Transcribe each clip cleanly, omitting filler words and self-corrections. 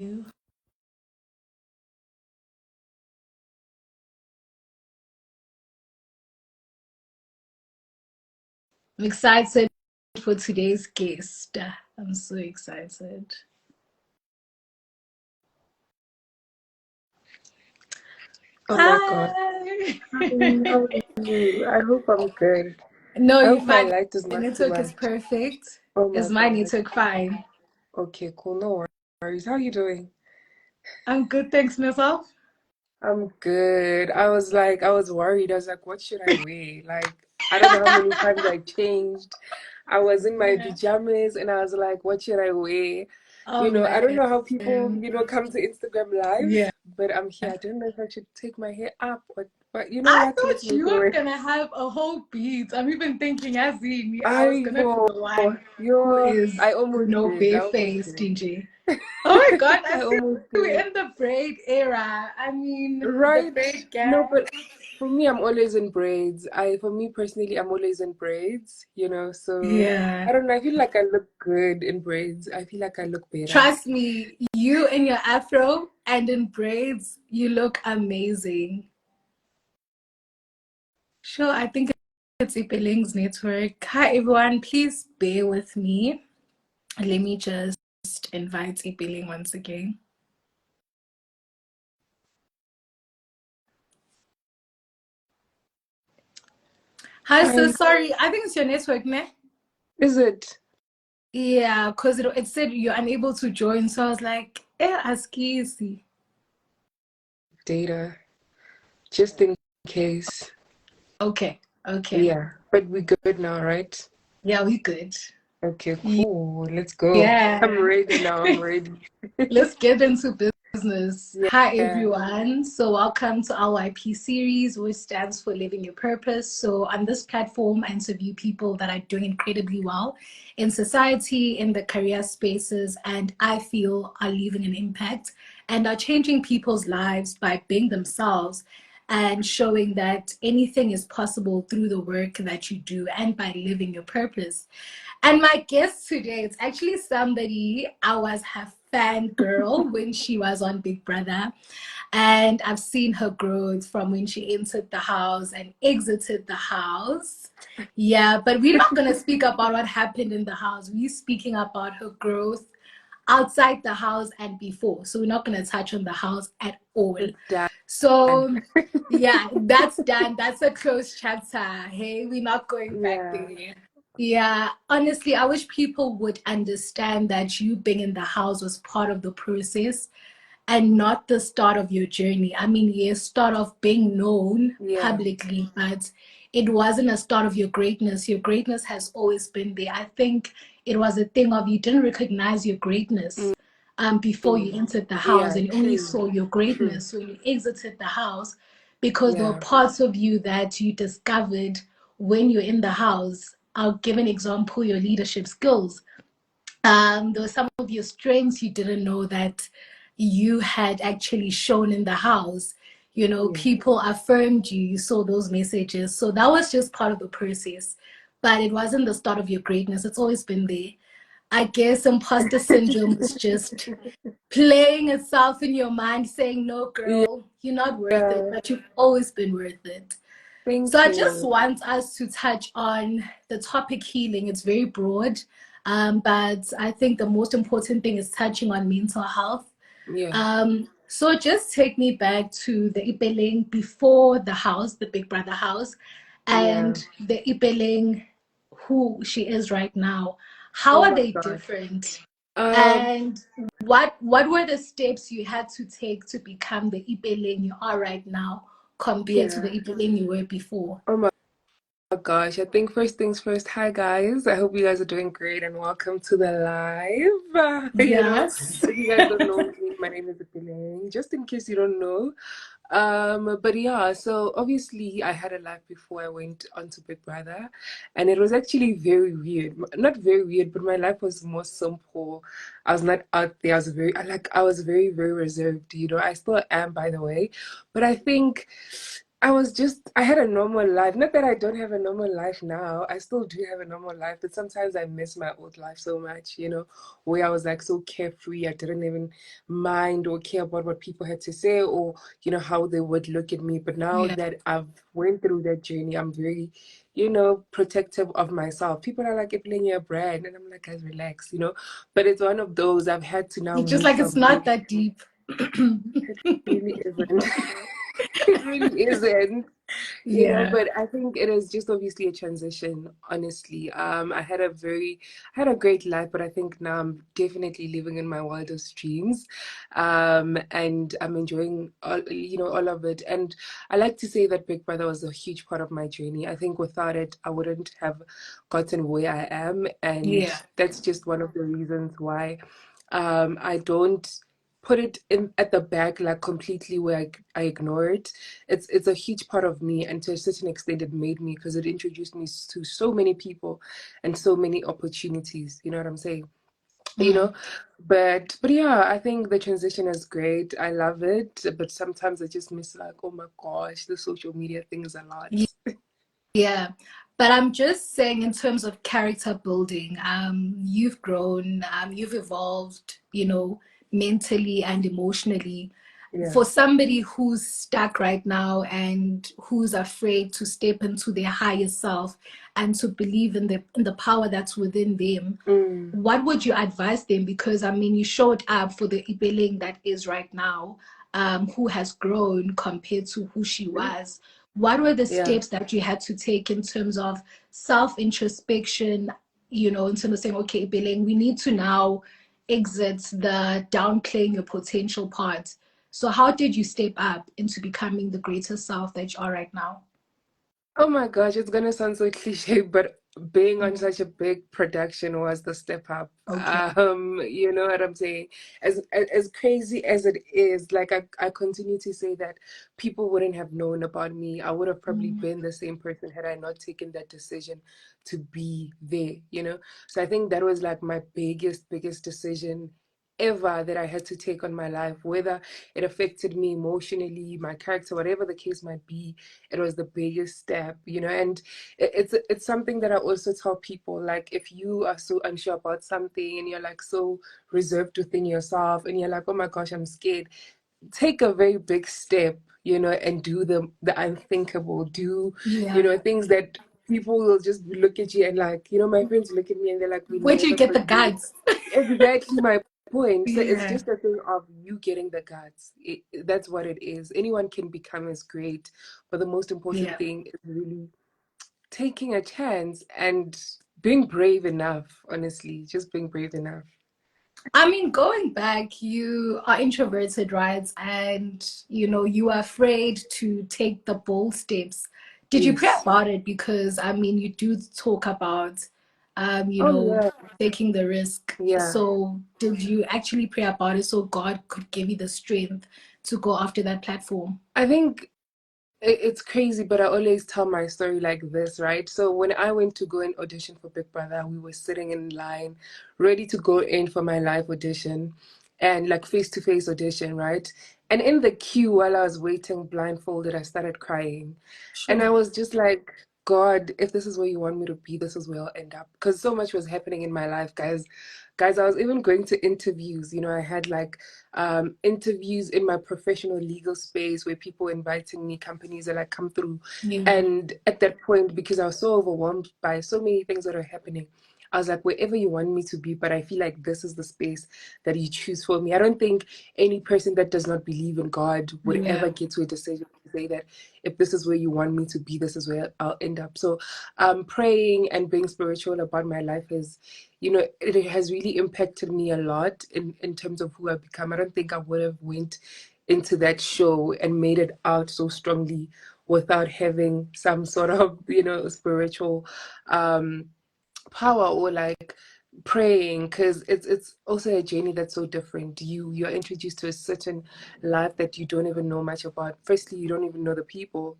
I'm excited for today's guest. I'm so excited. Oh my God. Hi. Hi, how are you? I hope I'm good. No, I you're hope my fine. light is The not too network is much. perfect. Oh my Is my God. network fine? Okay, cool. No worries. How are you doing? I'm good, thanks myself. I'm good. I was worried. I was like, what should I wear? Like, I don't know how many times I changed. I was in my Yeah. pajamas and I was like, what should I wear? Oh I don't man. know how people, come to Instagram Live, Yeah. but I'm here. I don't know if I should take my hair up or, but you know I what? Let's thought make you it were work. gonna have a whole beat. I'm even thinking, as in me, I was I gonna be know. the one who is I almost no did. I bare almost face, did. DJ. Oh my god, I I feel almost we're did. in the braid era. I mean, the Right? braid No, gang. but for me, I'm always in braids. For me personally, I'm always in braids. So Yeah. I don't know. I feel like I look good in braids. I feel like I look better. Trust me, you in your afro and in braids, you look amazing. Sure, I think it's Ipeling's network. Hi everyone, please bear with me. Let me just invite Ipeling once again. Hi Hi. sis, sorry, I think it's your network, ne? Is it Yeah, because it said you're unable to join, so I was like, ask easy. data? Just in case. Okay, okay. Yeah. But we good now, right? Yeah, we good. Okay, cool. Let's go. I'm Yeah. ready now. I'm ready. Let's get into business. Hi, Yeah. everyone. So, welcome to our YP series, which stands for Living Your Purpose. So, on this platform, I interview people that are doing incredibly well in society, in the career spaces, and I feel are leaving an impact and are changing people's lives by being themselves and showing that anything is possible through the work that you do and by living your purpose. And my guest today, it's actually somebody I was her fangirl when she was on Big Brother. And I've seen her growth from when she entered the house and exited the house. Yeah, but we're not going to speak about what happened in the house. We're speaking about her growth outside the house and before. So we're not going to touch on the house at all. Done. So yeah, that's done. That's a closed chapter. Hey, we're not going back Yeah. there. Yeah, honestly, I wish people would understand that you being in the house was part of the process and not the start of your journey. I mean, yes, start of being known Yeah. publicly, but it wasn't a start of your greatness. Your greatness has always been there. I think it was a thing of you didn't recognize your greatness before you Mm. entered the house, Yeah, and you only true. saw your True. greatness when you exited the house because there were Yeah. parts of you that you discovered when you're in the house. I'll give an example, your leadership skills. There were some of your strengths you didn't know that you had actually shown in the house. You know, Yeah. people affirmed you, you saw those messages. So that was just part of the process. But it wasn't the start of your greatness. It's always been there. I guess imposter syndrome is just playing itself in your mind, saying, no, girl, you're not worth it, Yeah. but you've always been worth it. So Thank I just you. want us to touch on the topic healing. It's very broad, but I think the most important thing is touching on mental health. Yeah. So just take me back to the Ipeling before the house, the Big Brother house, Yeah. and the Ipeling who she is right now. How Oh are my they God. different? Um, And what were the steps you had to take to become the Ipeling you are right now compared to the yeah. Ipeling you were before? Oh my gosh. I think first things first. Hi guys. I hope you guys are doing great and welcome to the live. Yes. If you guys don't know me, my name is Apile. Just in case you don't know, but yeah, so obviously I had a life before I went onto Big Brother, and it was actually very weird. Not very weird, but my life was more simple. I was not out there. I was very, very reserved. I still am, by the way. But I think I had a normal life. Not that I don't have a normal life now. I still do have a normal life, but sometimes I miss my old life so much, where I was like so carefree. I didn't even mind or care about what people had to say or, how they would look at me. But now Yeah. that I've went through that journey, I'm very, protective of myself. People are like, "Evelyn, you're a brand." And I'm like, guys, relax. But it's one of those I've had to now It's just move like it's from not being, that deep. it really isn't. It really isn't. Yeah. But I think it is just obviously a transition, honestly. I had a great life, but I think now I'm definitely living in my wildest dreams. And I'm enjoying all of it. And I like to say that Big Brother was a huge part of my journey. I think without it, I wouldn't have gotten where I am. And Yeah. that's just one of the reasons why I don't put it in at the back like completely where I ignore it. It's a huge part of me, and to a certain extent it made me because it introduced me to so many people and so many opportunities, you know what I'm saying? you Mm. know but yeah, I think the transition is great. I love it, but sometimes I just miss, like, oh my gosh, the social media thing is a lot. Yeah, but I'm just saying in terms of character building, you've grown, you've evolved, mentally and emotionally. Yeah. For somebody who's stuck right now and who's afraid to step into their higher self and to believe in the power that's within them, Mm. what would you advise them? Because I mean, you showed up for the Ibeling that is right now, who has grown compared to who she was. What were the Yeah. steps that you had to take in terms of self introspection? In terms of saying, okay, Ibeling, we need to now exit the downplaying your potential part. So, how did you step up into becoming the greater self that you are right now? Oh my gosh, it's gonna sound so cliche, but being on Mhm. such a big production was the step up. Okay. You know what I'm saying? As crazy as it is, like I continue to say that people wouldn't have known about me. I would have probably Mm. been the same person had I not taken that decision to be there. So I think that was like my biggest decision ever that I had to take on my life, whether it affected me emotionally, my character, whatever the case might be. It was the biggest step. And it's something that I also tell people, like, if you are so unsure about something and you're like so reserved within yourself and you're like, oh my gosh, I'm scared, take a very big step, and do the unthinkable. Do Yeah. things that people will just look at you and, like, my friends look at me and they're like, we Where'd you never get saw the you. guts? Exactly my point. So it's Yeah. just a thing of you getting the guts. That's what it is. Anyone can become as great, but the most important Yeah. thing is really taking a chance and being brave enough. Honestly, just being brave enough. I mean, going back, you are introverted, right? And you are afraid to take the bold steps. Did you pray Yes. about it? Because I mean, you do talk about, um, you Oh know, yeah. taking the risk. Yeah. So, did you actually pray about it so God could give you the strength to go after that platform? I think it's crazy, but I always tell my story like this, right? So when I went to go and audition for Big Brother, we were sitting in line, ready to go in for my live audition and like face-to-face audition, right? And in the queue while I was waiting blindfolded, I started crying. And I Sure. was just like, God, if this is where you want me to be, this is where I'll end up. Because so much was happening in my life, guys. Guys, I was even going to interviews. I had like interviews in my professional legal space where people were inviting me, companies are like, come through. Yeah. And at that point, because I was so overwhelmed by so many things that are happening, I was like, wherever you want me to be, but I feel like this is the space that you choose for me. I don't think any person that does not believe in God would ever Yeah. get to a decision to say that if this is where you want me to be, this is where I'll end up. So praying and being spiritual about my life is, it has really impacted me a lot in terms of who I've become. I don't think I would have went into that show and made it out so strongly without having some sort of, spiritual um power or like praying, because it's also a journey that's so different. You're introduced to a certain life that you don't even know much about. Firstly, you don't even know the people.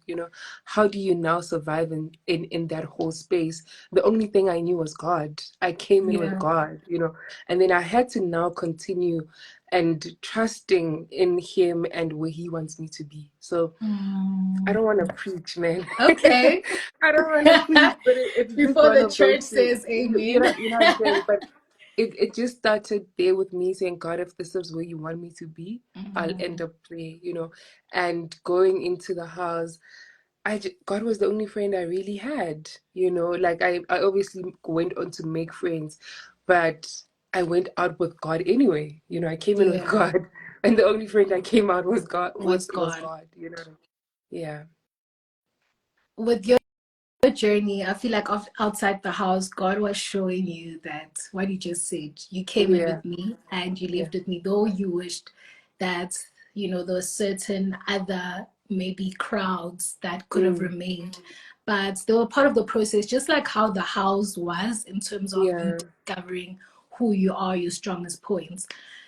How do you now survive in that whole space? The only thing I knew was God. I came in with Yeah. God. And then I had to now continue and trusting in him and where he wants me to be. So I Mm. don't want to preach, man. Okay. I don't want to preach, but it's just Before one the of those church things. says You amen. know, you know what I'm saying? But it just started there with me saying, God, if this is where you want me to be, I'll end Mm. up there, you know. And going into the house, God was the only friend I really had, you know. Like I obviously went on to make friends, but I went out with God anyway. You know, I came in with Yeah, God, and the only friend I came out was God with was was God. God, you know. Yeah. With your journey, I feel like outside the house, God was showing you that what you just said. You came in Yeah. with me and you Yeah. left with me, though you wished that, there were certain other maybe crowds that could have Mm. remained. But they were part of the process, just like how the house was in terms of you Yeah. discovering who you are, your strongest points.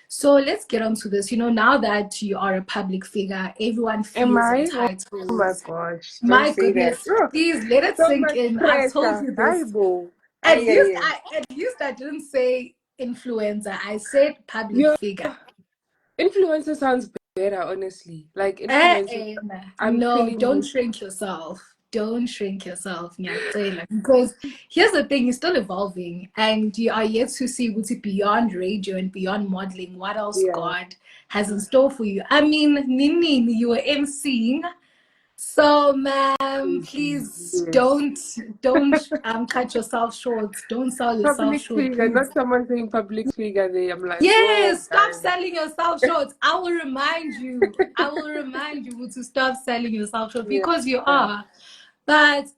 So let's get on to this. Now that you are a public figure, everyone Am feels I? Oh entitled. my gosh. Don't My say that. goodness, Oh, please let it so sink much in. I've told pressure. you this. Aibo. At Ay, least ay, ay. I didn't say influencer. I said public Yo, figure. influencer sounds better, honestly. Like Eh, influencer, eh, nah. I'm No, feeling don't you. shrink yourself. Don't shrink yourself, Nyatela. Because here's the thing, you're still evolving and you are yet to see what's beyond radio and beyond modeling, what else Yeah. God has in store for you. I mean, Nini, you were emceeing. So, ma'am, Crazy. please Yes. don't cut yourself short. Don't sell yourself Public short, figure, please. not someone saying public figure there. I'm like, whoa, Yes, stop guys. selling yourself short. I will remind you. I will remind you to stop selling yourself short Yeah. because you are. But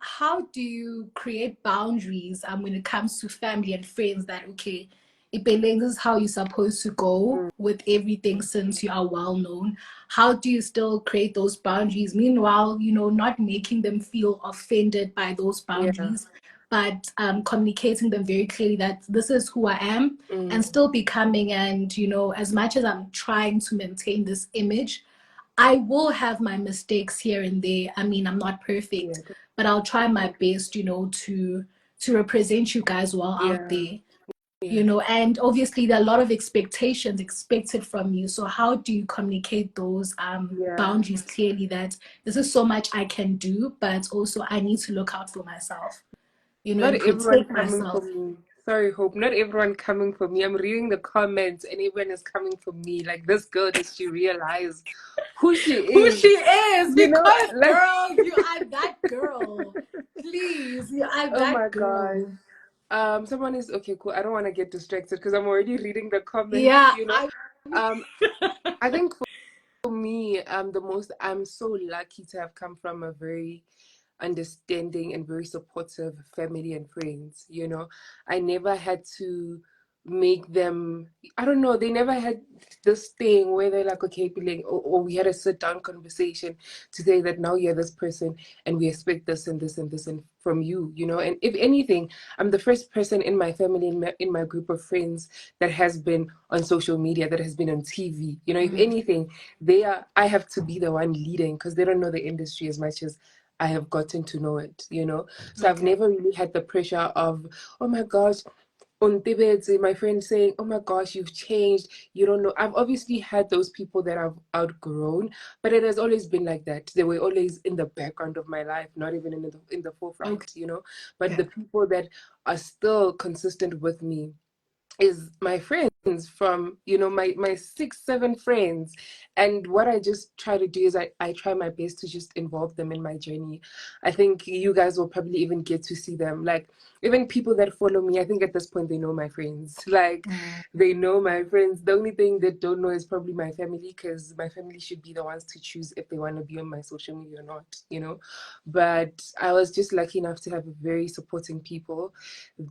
how do you create boundaries when it comes to family and friends that okay, Ipeleng, this is how you're supposed to go Mm. with everything since you are well known. How do you still create those boundaries? Meanwhile, not making them feel offended by those Yeah. boundaries, but communicating them very clearly that this is who I am and Mm. still becoming. And, as much as I'm trying to maintain this image, I will have my mistakes here and there. I mean, I'm not Yeah. perfect, but I'll try my best, to represent you guys well out Yeah. there. Yeah. And obviously there are a lot of expectations expected from you. So how do you communicate those Yeah. boundaries clearly that this is so much I can do, but also I need to look out for myself, Not and everyone protect coming for myself. me. Sorry, Hope. Not everyone coming for me. I'm reading the comments and everyone is coming for me. Like, this girl, does she realize who she Who she is? is, You know, because like, girl, you are that girl. Please, you are oh my that gosh. girl. Someone is okay, cool. I don't want to get distracted because I'm already reading the comments, Yeah, you know. Um, I think for me, the most I'm so lucky to have come from a very understanding and very supportive family and friends, you know. I never had to make them, I don't know, they never had this thing where they're like, okay, like, or we had a sit down conversation to say that now you're this person and we expect this and this and this and from you, you know. And if anything, I'm the first person in my family, in my group of friends that has been on social media, that has been on TV, you know. If mm, anything, I have to be the one leading because they don't know the industry as much as I have gotten to know it, you know. So I've okay, never really had the pressure of, oh my gosh, on Tibet, my friend saying, oh my gosh, you've changed. You don't know. I've obviously had those people that I've outgrown, but it has always been like that. They were always in the background of my life, not even in the okay, forefront, you know. But the people that are still consistent with me is my friends from, you know, my 6 7 friends. And what I just try to do is I try my best to just involve them in my journey. I think you guys will probably even get to see them, like even people that follow me. I think at this point they know my friends. Like, mm, they know my friends. The only thing they don't know is probably my family, because my family should be the ones to choose if they want to be on my social media or not, you know. But I was just lucky enough to have very supporting people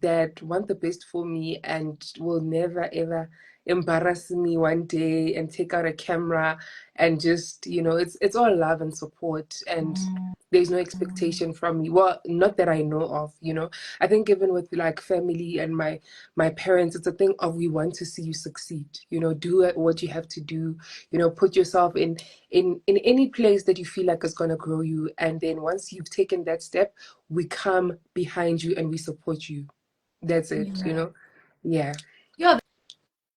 that want the best for me and will never ever embarrass me one day and take out a camera and just, you know, it's all love and support, and mm, there's no expectation from me, well, not that I know of, you know. I think even with like family and my parents, it's a thing of, we want to see you succeed, you know. Do what you have to do, you know. Put yourself in any place that you feel like is going to grow you, and then once you've taken that step, we come behind you and we support you. That's it, you yeah. know? Yeah. Yeah,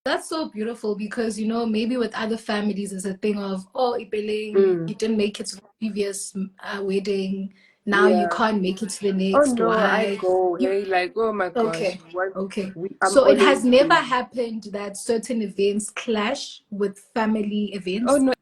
That's so beautiful because, maybe with other families, it's a thing of, oh, Ipeleng, Mm, you didn't make it to the previous wedding. Now you yeah. can't make it to the Oh next. no, I Why? go, You, hey, like, oh my gosh, okay, what okay. I'm So it has always never there. happened that certain events clash with family Oh events. no,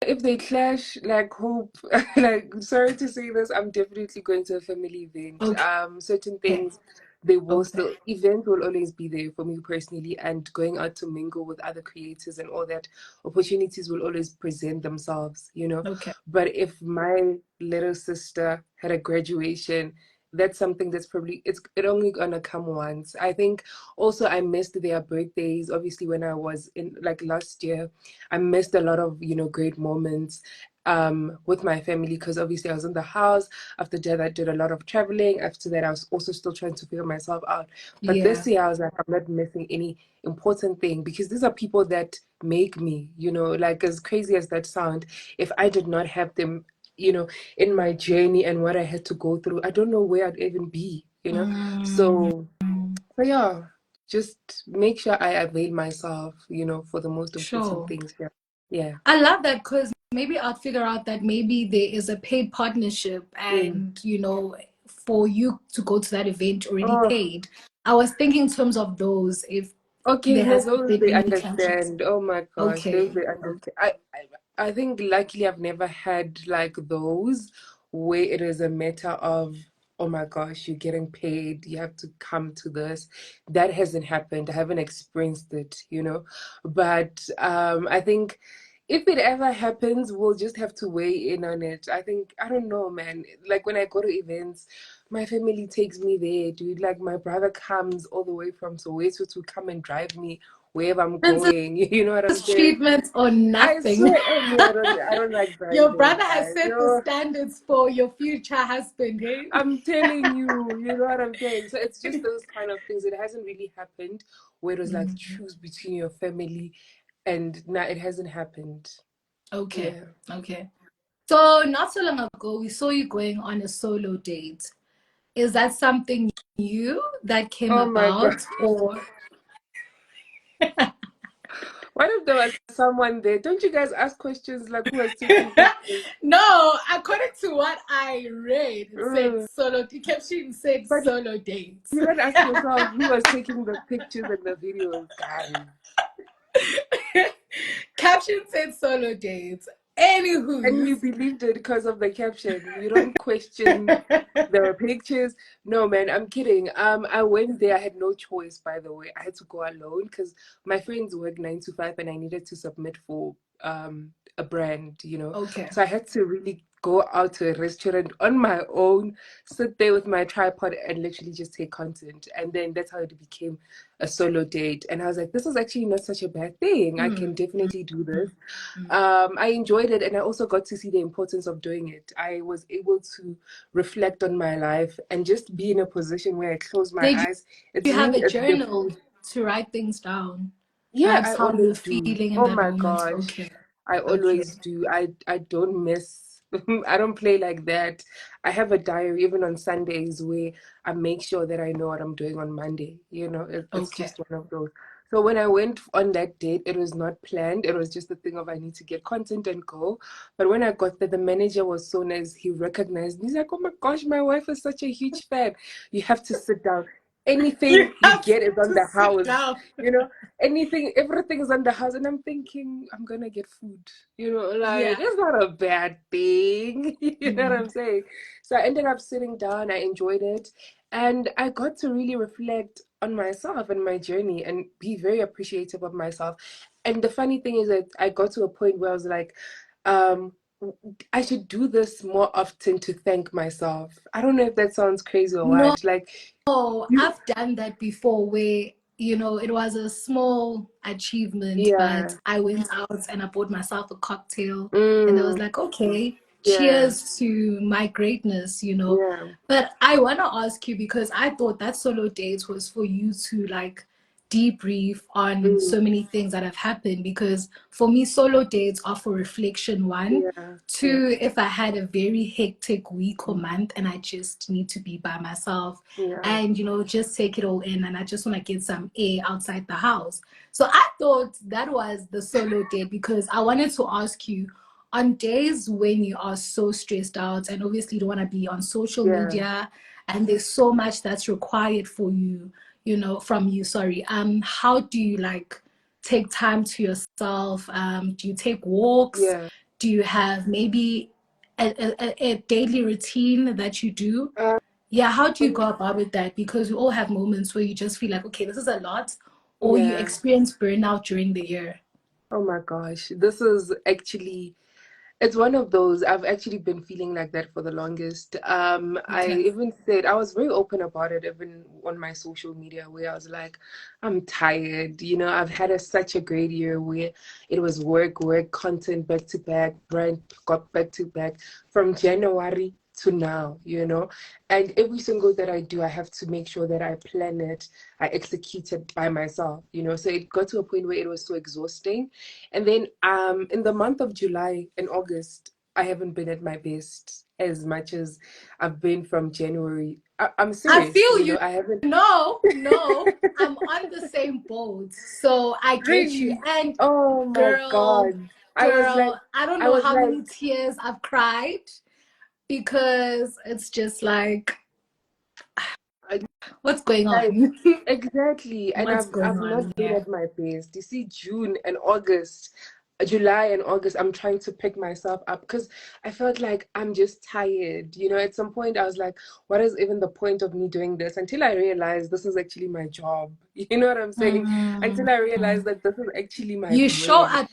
if they clash, like hope, like sorry to say this, I'm definitely going to a family event. Okay, Certain things they will okay, still event will always be there for me personally, and going out to mingle with other creators and all that opportunities will always present themselves, you know. okay. But if my little sister had a graduation, that's something that's probably it only gonna come once. I think also I missed their birthdays, obviously when I was in like last year. I missed a lot of, great moments with my family because obviously I was in the house. After that, I did a lot of traveling. After that, I was also still trying to figure myself out. But this Yeah. year, I was like, I'm not missing any important thing because these are people that make me, like as crazy as that sound, if I did not have them, you know, in my journey and what I had to go through, I don't know where I'd even be. Mm, So yeah, just make sure I avail myself, for the most important sure. things. Yeah. Yeah. I love that because maybe I'll figure out that maybe there is a paid partnership Mm. and, for you to go to that event already Oh, paid. I was thinking in terms of those, if okay. there No, has those been they any clashes. understand. Oh my gosh, those Okay. they understand. I think luckily I've never had like those where it is a matter of, oh my gosh, you're getting paid, you have to come to this. That hasn't happened. I haven't experienced it. But I think if it ever happens, we'll just have to weigh in on it. I think I don't know, man. Like when I go to events, my family takes me there, dude. Like my brother comes all the way from Soweto to come and drive me wherever I'm And so going. You know what I'm this saying? treatment or I nothing. swear, oh me, I don't like Your driving, brother has guys. set the No, standards for your future husband, hey? I'm telling you, you know what I'm saying? So it's just those kind of things. It hasn't really happened where it was like Mhm. choose between your family and now it hasn't happened. Okay. Yeah. Okay. So not so long ago, we saw you going on a solo date. Is that something new that came Oh my God. about, or What if there was someone there? Don't you guys ask questions like who was taking pictures? no? According to what I read, it said Mm. solo. The caption said But solo dates. you don't ask yourself who was taking the pictures and the videos, guys. Caption said solo dates. And you Anywho's. believed it because of the caption. You don't question the pictures. No, man, I'm kidding. I went there. I had no choice, by the way. I had to go alone because my friends work 9 to 5 and I needed to submit for a brand. Okay. So I had to really go out to a restaurant on my own, sit there with my tripod and literally just take content. And then that's how it became a solo date. And I was like, this is actually not such a bad thing. I Mm, can definitely do mm, this. mm. I enjoyed it and I also got to see the importance of doing it. I was able to reflect on my life and just be in a position where I close my Did eyes. It's you have me, a it's the journal to write things down? yeah, Perhaps I how you were always do. feeling in Oh that my moment. gosh. Okay. I Okay. always do. I don't miss. I don't play like that. I have a diary even on Sundays where I make sure that I know what I'm doing on Monday. It's Okay. just one of those. So when I went on that date, it was not planned. It was just a thing of I need to get content and go. But when I got there, the manager was so nice. He recognized me. He's like, "Oh my gosh, my wife is such a huge fan. You have to sit down. You Anything you have get is on to the sit house." down. You know, everything's on the house and I'm thinking I'm gonna get food, like Yeah. it's not a bad thing. You know what Mm. I'm saying? So I ended up sitting down, I enjoyed it, and I got to really reflect on myself and my journey and be very appreciative of myself. And the funny thing is that I got to a point where I was like, um I should do this more often to thank myself. I don't know if that sounds crazy or No, what. Like you I've done that before where, it was a small achievement, but yeah. I went out and I bought myself a cocktail and I was Mm, like, okay, yeah. cheers to my greatness. Yeah. But I want to ask you because I thought that solo date was for you to like debrief on Mm, so many things that have happened, because for me solo dates are for reflection, one. yeah, yeah, Two, if I had a very hectic week or mm, month and I just need to be by myself yeah, and just take it all in, and I just want to get some air outside the house. So I thought that was the solo date, because I wanted to ask you, on days when you are so stressed out and obviously don't want to be on social yeah, media and there's so much that's required for you, from you, sorry, how do you like take time to yourself? Do you take walks? yeah. Do you have maybe a daily routine that you do? Um, Yeah, how do you go about with that? Because we all have moments where you just feel like, okay, this is a lot, or you yeah. experience burnout during the year. Oh my gosh, this is actually it's one of those. I've actually been feeling like that for the longest. I Okay. even said I was very open about it, even on my social media, where I was like, I'm tired. I've had such a great year where it was work, work, content back to back, brand got back to back from January to now, And every single that I do, I have to make sure that I plan it, I execute it by myself. So it got to a point where it was so exhausting. And then in the month of July and August, I haven't been at my best as much as I've been from January. I'm I serious, feel you. I haven't No, I'm on the same boat. So I get you. really. And Oh my girl, God. I was like, girl, I don't I know was how like, many tears I've cried, because it's just like, I what's going Like, on? exactly. And What's I've going I've on? not been Yeah. at my best. You see, July and August, I'm trying to pick myself up because I felt like I'm just tired. At some point I was like, what is even the point of me doing this? Until I realized this is actually my job. You know what I'm saying? Mm. Until I realized that this is actually my You show bread. up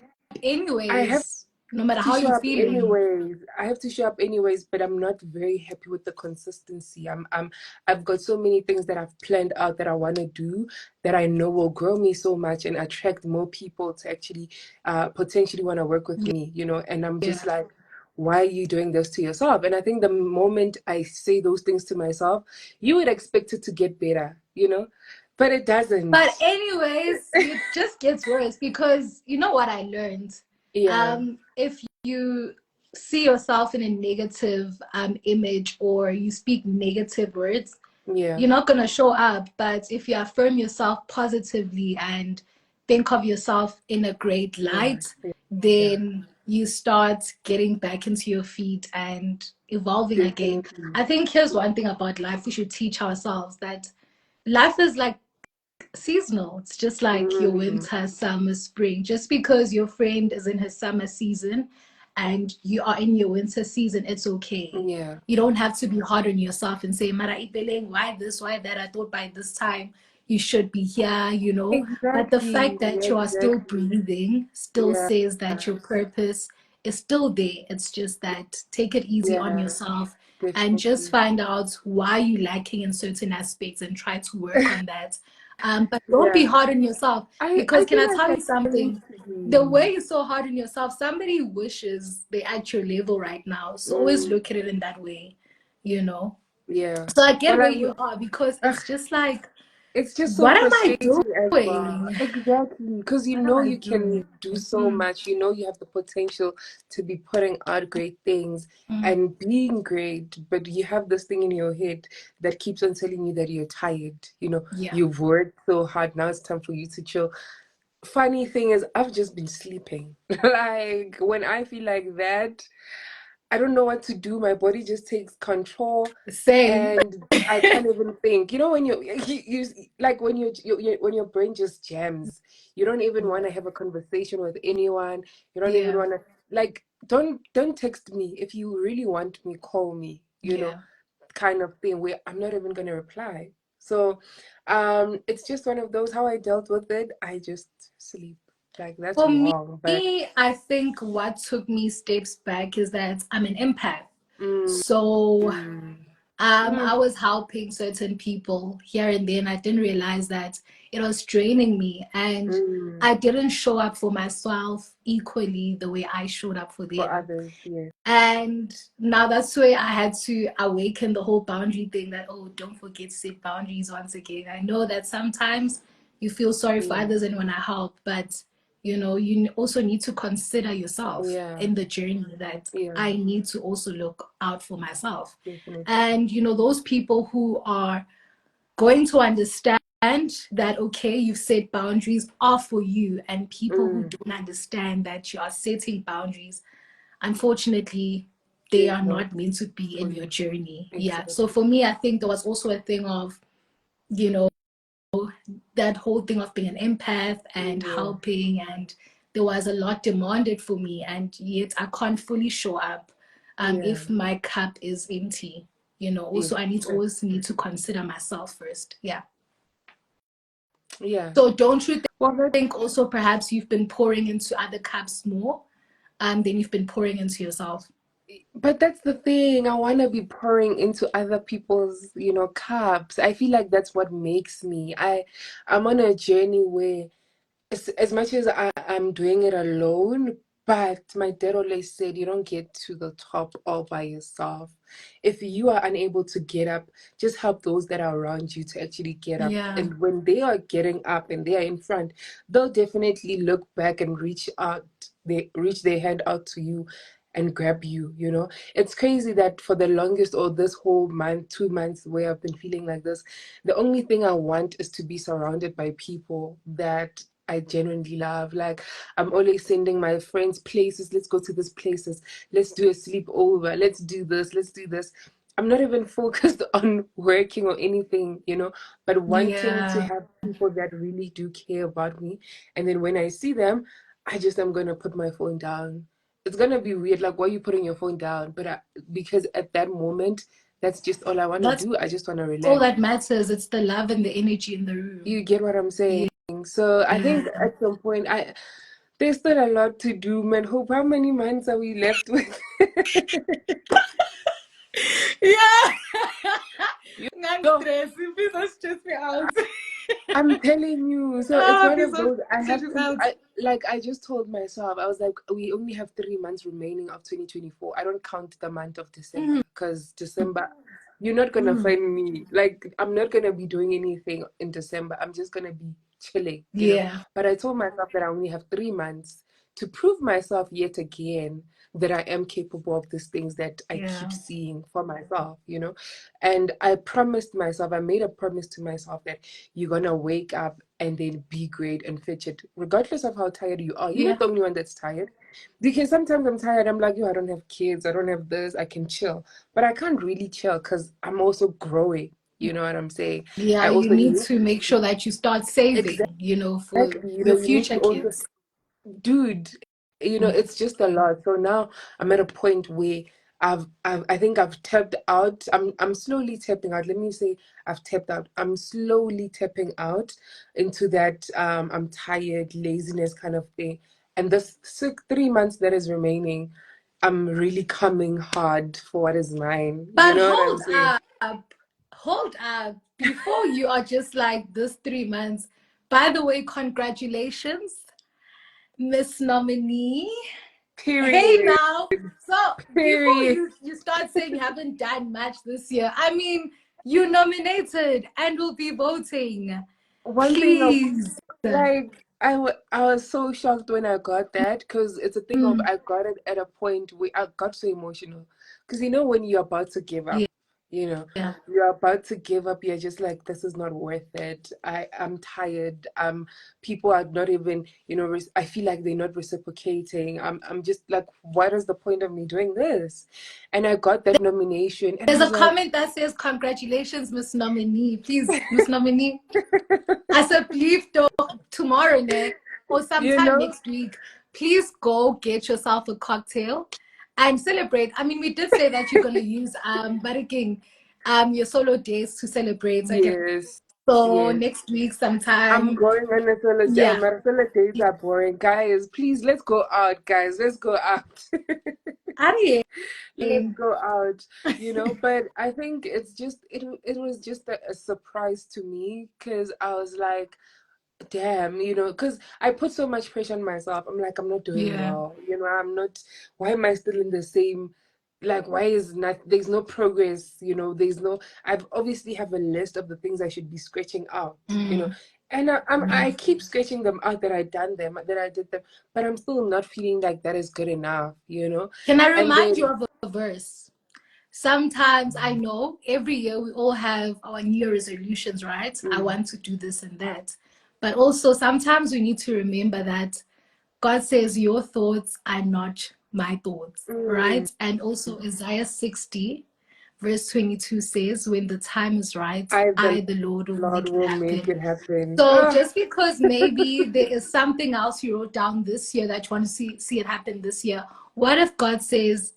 I have anyways, no matter to how show you're up feeling. anyways. I have to show up anyways, but I'm not very happy with the consistency. I've got so many things that I've planned out that I want to do that I know will grow me so much and attract more people to actually potentially want to work with me. And I'm just Yeah. like, why are you doing this to yourself? And I think the moment I say those things to myself, you would expect it to get better, but it But doesn't. anyways, it just gets worse, because you know what I learned? Yeah, If you see yourself in a negative image, or you speak negative words, yeah, you're not going to show up. But if you affirm yourself positively and think of yourself in a great yeah, light, yeah, yeah, then you start getting back into your feet and evolving again. definitely. I think here's one thing about life we should teach ourselves: that life is like seasonal. It's just like your Mm, winter, summer, spring. Just because your friend is in her summer season and you are in your winter season, it's okay. yeah. You don't have to be hard on yourself and say, Mara Ipeleng, why this, why that? I thought by this time you should be here. But the Exactly, fact that you are still exactly. breathing still Yeah, says that your purpose is still there. It's just that take it easy on yeah, yourself and just definitely. find out why you're lacking in certain aspects and try to work on that. But don't be Yeah. hard on yourself, I because can feel I like tell I you don't need something? to The be. way you're so hard on yourself, somebody wishes they're at your level right now. So always Mm, look at it in that way, you know? yeah. So I get But where I you would, are, because ugh, it's just like, it's just so what am I frustrating as well. doing? Exactly. Because What am I you can doing? do so Mm, much. You have the potential to be putting out great things mm, and being great, but you have this thing in your head that keeps on telling you that you're tired. yeah. You've worked so hard. Now it's time for you to chill. Funny thing is, I've just been sleeping. Like, when I feel like that, I don't know what to do. My body just takes control, Same. and I can't even think. When you like when your brain just jams. You don't even want to have a conversation with anyone. You don't even Yeah. want to like don't text me. If you really want me, call me. Yeah. Kind of thing where I'm not even gonna reply. So it's just one of those. How I dealt with it, I just sleep. Like, that's For wrong, but me, I think what took me steps back is that I'm an empath. mm, So mm, I mm, was helping certain people here and there, and I didn't realize that it was draining me, and mm, I didn't show up for myself equally the way I showed up for for them. others, yes. And now that's where I had to awaken the whole boundary thing, that, oh, don't forget to set boundaries once again. I know that sometimes you feel sorry for Yeah. others and want to help, but you also need to consider yourself Yeah. in the journey, that Yeah. I need to also look out for myself. Definitely. And those people who are going to understand that, okay, you've set boundaries, are for you, and people who Mm. don't understand that you are setting boundaries, unfortunately, they They're are not not meant to be for in your you. journey. Yeah. So Exactly. for me, I think there was also a thing of, you know, that whole thing of being an empath and Yeah. helping, and there was a lot demanded for me, and yet I can't fully show up Yeah. if my cup is empty. Yes. Also I need That's always need to consider myself first. Yeah. yeah. So don't you Well, that, think also perhaps you've been pouring into other cups more than you've been pouring into yourself? but that's the thing. I want to be pouring into other people's, cups. I feel like that's what makes me. I'm on a journey where as much as I'm doing it alone, but my dad always said you don't get to the top all by yourself. If you are unable to get up, just help those that are around you to actually get up. Yeah. And when they are getting up and they are in front, they'll definitely look back and reach out. They reach their hand out to you and grab you, It's crazy that for the longest, or this whole month, 2 months where I've been feeling like this, the only thing I want is to be surrounded by people that I genuinely love. Like, I'm always sending my friends places. Let's go to these places. Let's do a sleepover. Let's do this. Let's do this. I'm not even focused on working or anything, but wanting to Yeah. have people that really do care about me. And then when I see them, I just am going to put my phone down. It's going to be weird. Like, why are you putting your phone down? Because at that moment, that's just all I want to That's do. I just want to all relax. that matters. It's the love and the energy in the room. You get what I'm saying? So I think Yeah. at some point there's still a lot to do, man. Hope, how many months are we left with? Yeah. You I'm know, stressed. Please don't stress me out. I'm telling you. So it's Ah, one please of don't those I stress have me to out. I just told myself, I was like, we only have 3 months remaining of 2024. I don't count the month of December Mm, because December, you're not gonna mm. find me. Like, I'm not gonna be doing anything in December. I'm just gonna be chilling. Yeah. But I told myself that I only have 3 months to prove myself yet again that I am capable of these things that I keep Yeah. seeing for myself. And I promised myself, I made a promise to myself that you're gonna wake up and then be great and fetch it, regardless of how tired you are. You're not Yeah. the only one that's tired. Because sometimes I'm tired, I'm like, yo, I don't have kids, I don't have this, I can chill. But I can't really chill because I'm also growing. You know what I'm saying? Yeah. I You also need need to make sure that you start saving, for exactly, your you need future to also kids. dude, Mm. it's just a lot. So now I'm at a point where I think I've tapped out. I'm slowly tapping out. Let me say I've tapped out. I'm slowly tapping out into that I'm tired, laziness kind of thing. And this 3 months that is remaining, I'm really coming hard for what is mine. You But know what I'm saying? hold up, before you are just like this 3 months. By the way, congratulations, Miss Nominee. Hey Period. now. So before Period. you start saying you haven't done much this year, I mean, you nominated and will be voting. One thing I Please. like, I was so shocked when I got that because it's a thing of Mm, I got it at a point where I got so emotional because when you're about to give yeah. up, you're about to give up, you're just like, this is not worth it. I'm tired. People are not even, I feel like they're not reciprocating. I'm just like, what is the point of me doing this? And I got that nomination and I There's was a like, comment that says, congratulations, Miss Nominee. Please, Miss Nominee. I said, please don't tomorrow, ne, or you sometime know, next week. Please go get yourself a cocktail and celebrate. I mean, we did say that you're gonna use Bariking your solo days to celebrate. Okay. yes, So yes. next week I'm sometime. going on a solo day. Yeah. My solo days are boring. Guys, please, let's go out, guys. Let's go out. Ariane. Let's go out. But I think it was just a surprise to me because I was like, damn, because I put so much pressure on myself. I'm like, I'm not doing Yeah. well. I'm not, why am I still in the same, like, why is not, there's no progress, there's no, I've obviously have a list of the things I should be scratching out, Mm. And I Mm. keep sketching them out that I done them, that I did them, but I'm still not feeling like that is good enough, you know? Can I And remind you then, of a verse? Sometimes I know every year we all have our New Year resolutions, right? I mm, want to do this and that. But also sometimes we need to remember that God says, your thoughts are not my thoughts, mm, right? And also Isaiah 60, verse 22 says, when the time is right, I, the I, the Lord, will Lord make it will make happen. it happen. So Ah, just because maybe there is something else you wrote down this year that you want to see it happen this year, what if God says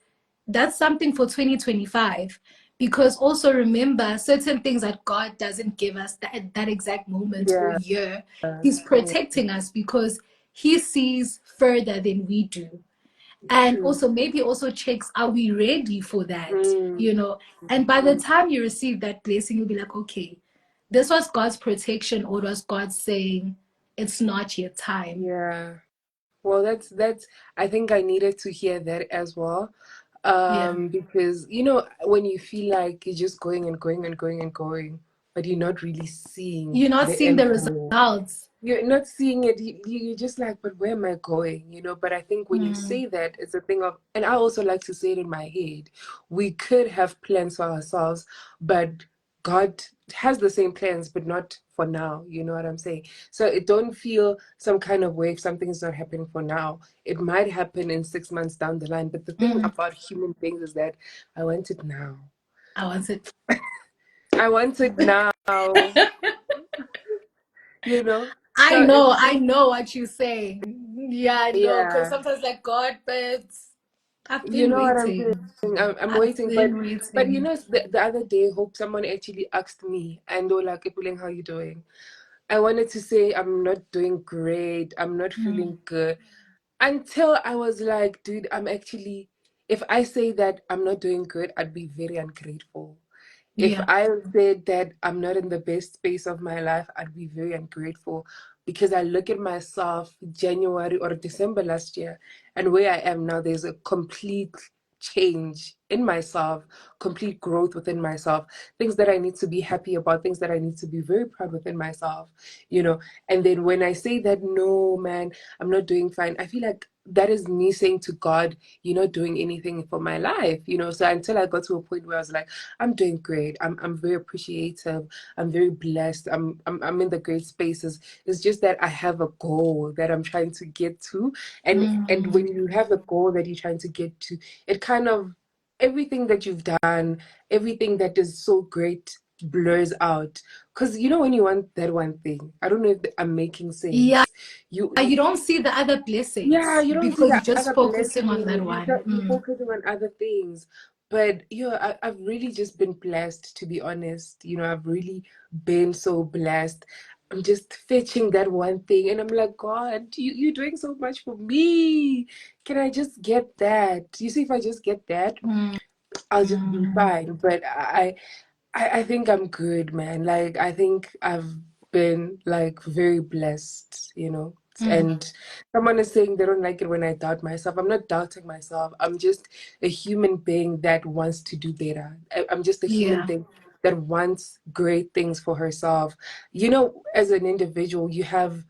that's something for 2025? Because also remember certain things that God doesn't give us that at that exact moment or yeah, year, He's protecting us because He sees further than we do. And true. also maybe also checks, are we ready for that? Mm, And by the time you receive that blessing, you'll be like, okay, this was God's protection, or was God saying it's not yet time? yeah. Well, that's I think I needed to hear that as well. Yeah. Because when you feel like you're just going and going and going and going, but you're not really seeing You're not the seeing the end goal. results. You're not seeing it. You're just like, but where am I going? But I think when you Mm, say that, it's a thing of, and I also like to say it in my head, we could have plans for ourselves, but God has the same plans, but not for now. You know what I'm saying? So it don't feel some kind of way if something is not happening for now. It might happen in 6 months down the line. But the thing mm. about human beings is that I want it now. I want it. I want it now. You know. I So know, it's I just, know what you're saying. Yeah, I know. Because yeah. sometimes, like, God, but I've You been know what I'm saying? waiting. I'm I've waiting, but been but waiting. the other day, hope someone actually asked me, and they were like, "Ipuling, how you doing?" I wanted to say I'm not doing great. I'm not Mm, feeling good until I was like, dude, I'm actually. If I say that I'm not doing good, I'd be very ungrateful. If yeah. I said that I'm not in the best space of my life, I'd be very ungrateful because I look at myself January or December last year and where I am now, there's a complete change in myself, complete growth within myself, things that I need to be happy about, things that I need to be very proud within myself, you know. And then when I say that, no, man, I'm not doing fine, I feel like that is me saying to God, you're not doing anything for my life, you know. So until I got to a point where I was like, I'm doing great. I'm very appreciative. I'm very blessed. I'm in the great spaces. It's just that I have a goal that I'm trying to get to. And Mm, when you have a goal that you're trying to get to, it kind of everything that you've done, everything that is so great blurs out. Because when you want that one thing, I don't know if I'm making yeah. sense. You You don't see the other yeah, blessings you don't see because the you're just other focusing on that blessings. one. You Mm, focusing on other things. But I've really just been blessed, to be honest. I've really been so blessed. I'm just fetching that one thing, and I'm like, God, you're doing so much for me. Can I just get that? You see, if I just get that, mm, I'll just be mm, fine. But I think I'm good, man. Like, I think I've been like very blessed, mm. And someone is saying they don't like it when I doubt myself. I'm not doubting myself. I'm just a human being that wants to do better. I'm just a human Yeah. being that wants great things for herself. As an individual, you have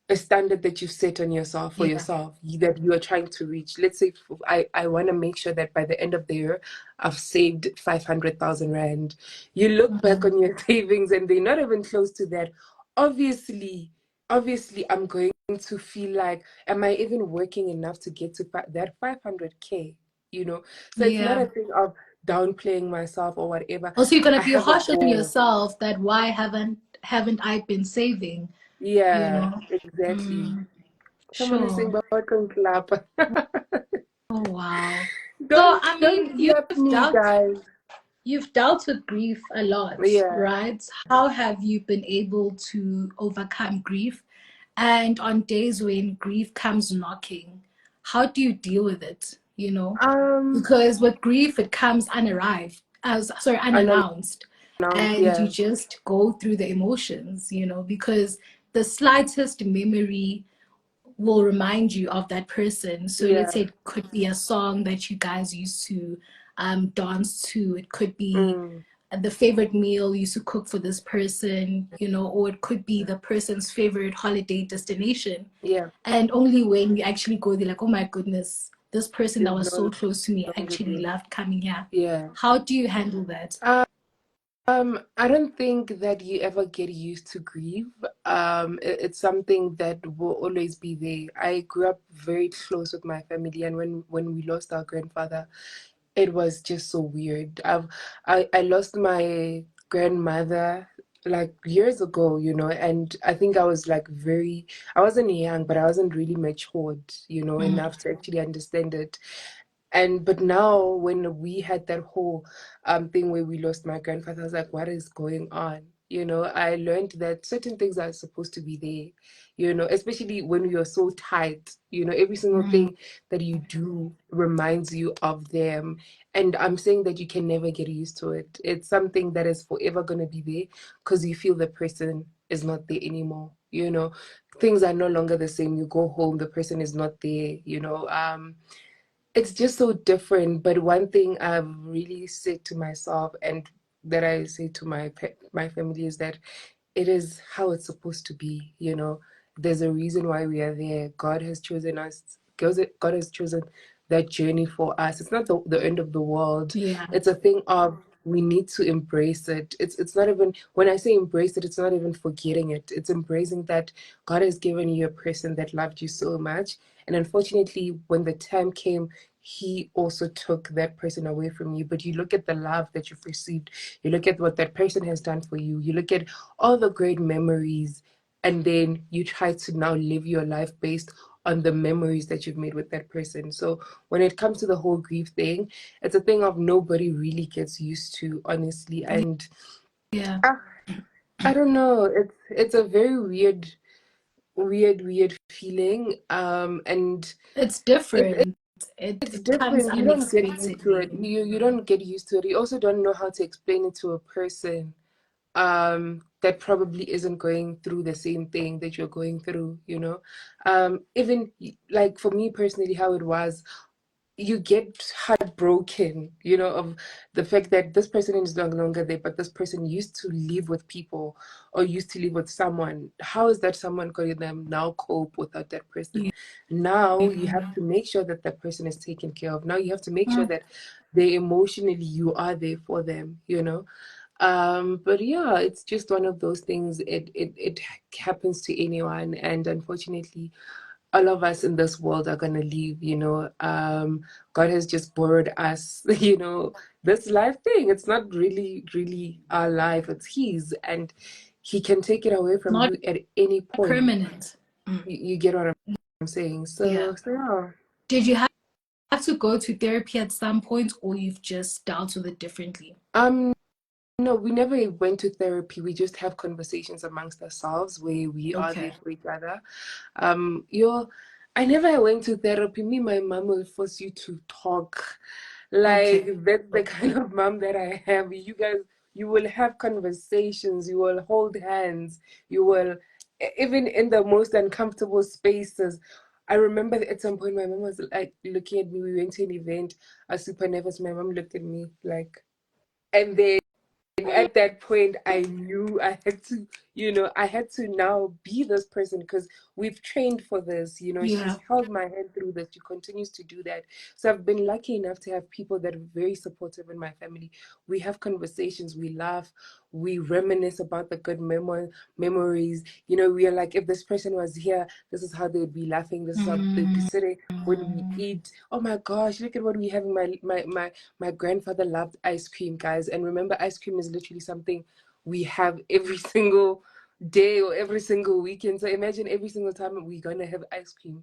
a standard that you set on yourself for Yeah. yourself that you are trying to reach. Let's say I want to make sure that by the end of the year I've saved 500,000 rand. You look back Mm, on your savings and they're not even close to that. Obviously I'm going to feel like, am I even working enough to get to that 500k, so it's not yeah. a thing of downplaying myself or whatever. Also, you're gonna I be have a harsh on goal. yourself that why haven't I been saving? You Yeah, know. exactly. Mm, Someone is saying sure. about can clap. Oh wow. So Don't I don't mean, slap me, guys. you've dealt with grief a lot, Yeah. right? How have you been able to overcome grief? And on days when grief comes knocking, how do you deal with it? Um, Because with grief, it comes unannounced, unannounced. and you Yeah. just go through the emotions, because the slightest memory will remind you of that person. So let's say Yeah. it could be a song that you guys used to dance to. It could be Mm. the favorite meal you used to cook for this person, you know, or it could be the person's favorite holiday destination. Yeah, And only when you actually go there, like, oh my goodness, this person that is was so no close to me longer actually there. loved coming here. Yeah. How do you handle that? I don't think that you ever get used to grief. It's something that will always be there. I grew up very close with my family, and when we lost our grandfather, it was just so weird. I lost my grandmother like years ago, you know, and I think I was like I wasn't young, but I wasn't really matured, you know, Mm, enough to actually understand it. And but now when we had that whole thing where we lost my grandfather, I was like, what is going on? You know, I learned that certain things are supposed to be there, you know, especially when you're so tight, you know, every single mm, thing that you do reminds you of them. And I'm saying that you can never get used to it. It's something that is forever going to be there because you feel the person is not there anymore, you know. Things are no longer the same. You go home, the person is not there, you know. It's just so different. But one thing I've really said to myself and that I say to my family is that it is how it's supposed to be, you know. There's a reason why we are there. God has chosen us. God has chosen that journey for us. It's not the end of the world. yeah, It's a thing of we need to embrace it. It's not even when I say embrace it, it's not even forgetting it. It's embracing that God has given you a person that loved you so much. And unfortunately, when the time came, he also took that person away from you. But you look at the love that you've received, you look at what that person has done for you, you look at all the great memories, and then you try to now live your life based on the memories that you've made with that person. So when it comes to the whole grief thing, it's a thing of nobody really gets used to, honestly. And yeah. I, I don't know, it's a very weird feeling. And It's it, different. It it's it comes different. You don't get used to it. unexpectedly. You don't get used to it. You also don't know how to explain it to a person that probably isn't going through the same thing that you're going through, you know. Even like for me personally, how it was, you get heartbroken, you know, of the fact that this person is no longer there, but this person used to live with people or used to live with someone. How is that someone going to them now cope without that person? Yeah. Now you have to make sure that that person is taken care of. Now you have to make sure that they emotionally you are there for them, you know. But yeah, it's just one of those things. It happens to anyone, and unfortunately, all of us in this world are gonna leave, you know. God has just borrowed us, you know, this life thing. It's not really our life, it's his, and he can take it away from Not you at any point. permanent. Mm, You get what I'm saying? yeah. So yeah. Did you have to go to therapy at some point, or you've just dealt with it differently? Um no, we never went to therapy. We just have conversations amongst ourselves where we are there Okay. for each other. You're I never went to therapy. Me, my mom will force you to talk. Like Okay. that's the kind Okay. of mom that I have. You guys, you will have conversations, you will hold hands, you will even in the most uncomfortable spaces. I remember at some point my mom was like looking at me. We went to an event. I was super nervous. My mom looked at me like, and then at that point I knew I had to, you know, I had to now be this person because we've trained for this, you know. She's Yeah. held my hand through this, she continues to do that. So I've been lucky enough to have people that are very supportive in my family. We have conversations, we laugh, we reminisce about the good memories, you know. We are like, if this person was here, this is how they would be laughing, this is how they'd be Mm, sitting when we eat. Oh my gosh, look at what we have. My grandfather loved ice cream, guys. And remember, ice cream is literally something we have every single day or every single weekend. So imagine every single time we're gonna have ice cream,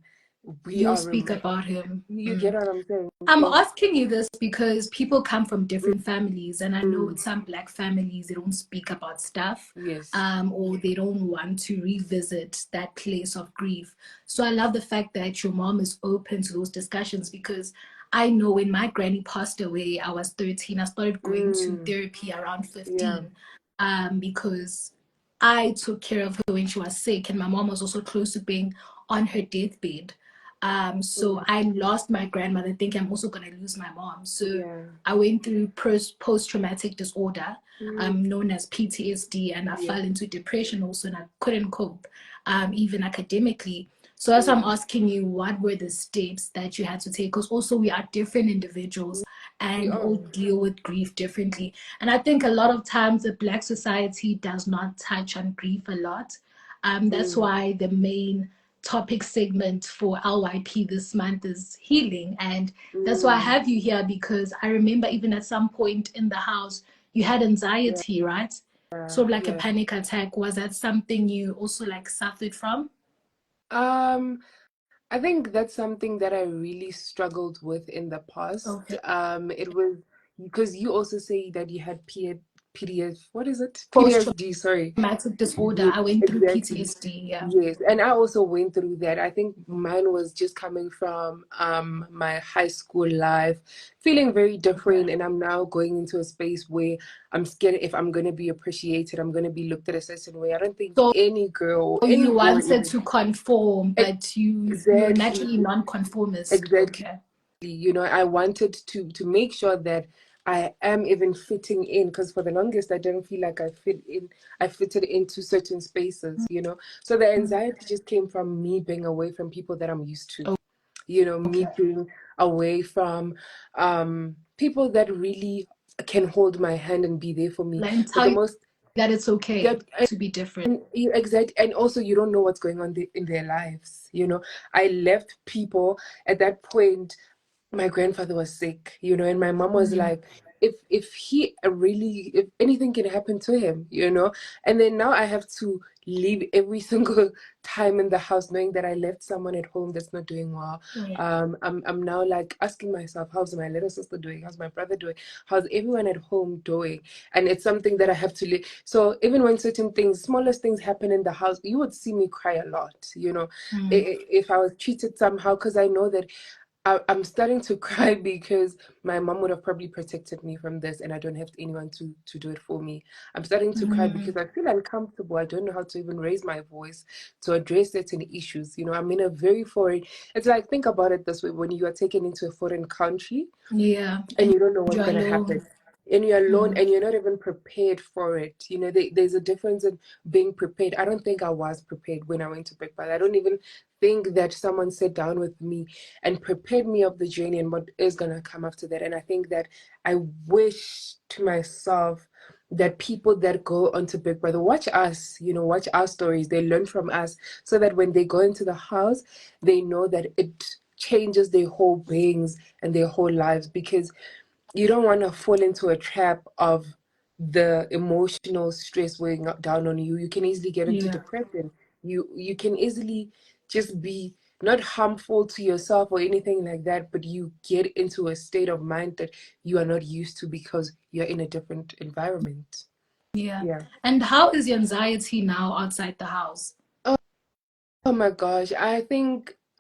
we you'll are speak reminded. about him. You get Mm. what I'm saying? I'm So asking you this because people come from different families, and I know mm, with some black families they don't speak about stuff, yes. or they don't want to revisit that place of grief. So I love the fact that your mom is open to those discussions, because I know when my granny passed away, I was 13. I started going to Mm, therapy around yeah. 15, because I took care of her when she was sick, and my mom was also close to being on her deathbed. So Mm. I lost my grandmother, thinking I'm also gonna lose my mom. So Yeah. I went through post-traumatic disorder, Mm. known as PTSD, and I Yeah. fell into depression also, and I couldn't cope, even academically. So as I'm Yeah. asking you, what were the steps that you had to take? Because also we are different individuals We and are. all deal with grief differently. And I think a lot of times the Black society does not touch on grief a lot. That's Mm. why the main topic segment for LYP this month is healing. And that's why I Mm. have you here, because I remember even at some point in the house, you had Yeah. anxiety, right? Sort of like a Yeah. panic attack. Was that something you also like suffered from? Um, I think that's something that I really struggled with in the past. Okay. It was because you also say that you had PDF, what is it? Post PTSD, sorry. traumatic disorder. Yes, I went through exactly. PTSD. Yeah. Yes, and I also went through that. I think mine was just coming from my high school life, feeling very Okay. different, and I'm now going into a space where I'm scared if I'm gonna be appreciated, I'm gonna be looked at a certain way. I don't think So any girl, any you boy wanted even. to conform, but you're Exactly. naturally non-conformist. Exactly. Okay. I wanted to make sure that I am even fitting in, because for the longest I didn't feel like I fitted into certain spaces. So the anxiety just came from me being away from people that I'm used to. Me Okay. being away from people that really can hold my hand and be there for me. And But tell the you most that it's yeah, okay to be different. exactly, and also you don't know what's going on in their lives. I left people at that point. My grandfather was sick, and my mom was Mm. like, if he really, if anything can happen to him. And then now I have to leave every single time in the house knowing that I left someone at home that's not doing well. Yeah. I'm now like asking myself, how's my little sister doing? How's my brother doing? How's everyone at home doing? And it's something that I have to live. So even when certain things, smallest things happen in the house, you would see me cry a lot. Mm. If I was cheated somehow, because I know that I'm starting to cry because my mom would have probably protected me from this, and I don't have anyone to do it for me. I'm starting to cry Mm. because I feel uncomfortable. I don't know how to even raise my voice to address certain issues. I'm in a very foreign. It's like, think about it this way: when you are taken into a foreign country Yeah. and And you don't know what's you're going to happen, alone. and you're alone Mm. and you're not even prepared for it. There's a difference in being prepared. I don't think I was prepared when I went to Big Brother. I don't even think that someone sat down with me and prepared me of the journey and what is going to come after that. And I think that I wish to myself that people that go onto Big Brother watch us, watch our stories, they learn from us, so that when they go into the house, they know that it changes their whole beings and their whole lives, because you don't want to fall into a trap of the emotional stress weighing down on you. You can easily get into Yeah. depression. You can easily just be not harmful to yourself or anything like that, but you get into a state of mind that you are not used to because you're in a different environment. Yeah. Yeah. And how is your anxiety now outside the house? Oh my gosh, I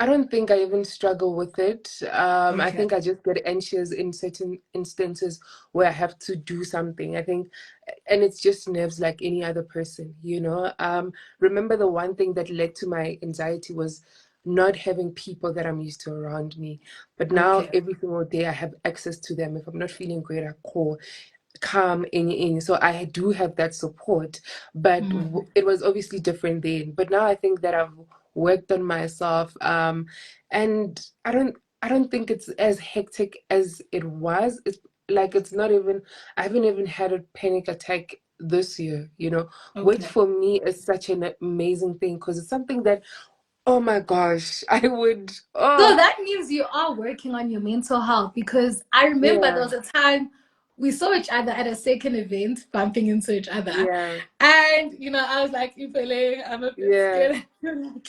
don't think I even struggle with it. I Okay. think I just get anxious in certain instances where I have to do something. I think, and it's just nerves like any other person. Remember, the one thing that led to my anxiety was not having people that I'm used to around me. But now Okay. every single day I have access to them. If I'm not feeling great, I call, come in. So I do have that support, but Mm. it was obviously different then. But now I think that I've worked on myself, and I don't think it's as hectic as it was. It's like, it's not even, I haven't even had a panic attack this year, which Okay. for me is such an amazing thing, because it's something that, oh my gosh, I would, So oh that means you are working on your mental health, because I remember there yeah, was a time we saw each other at a second event, bumping into each other. yeah, And, I was like, Ifele, I'm a bit yeah, scared. You're like,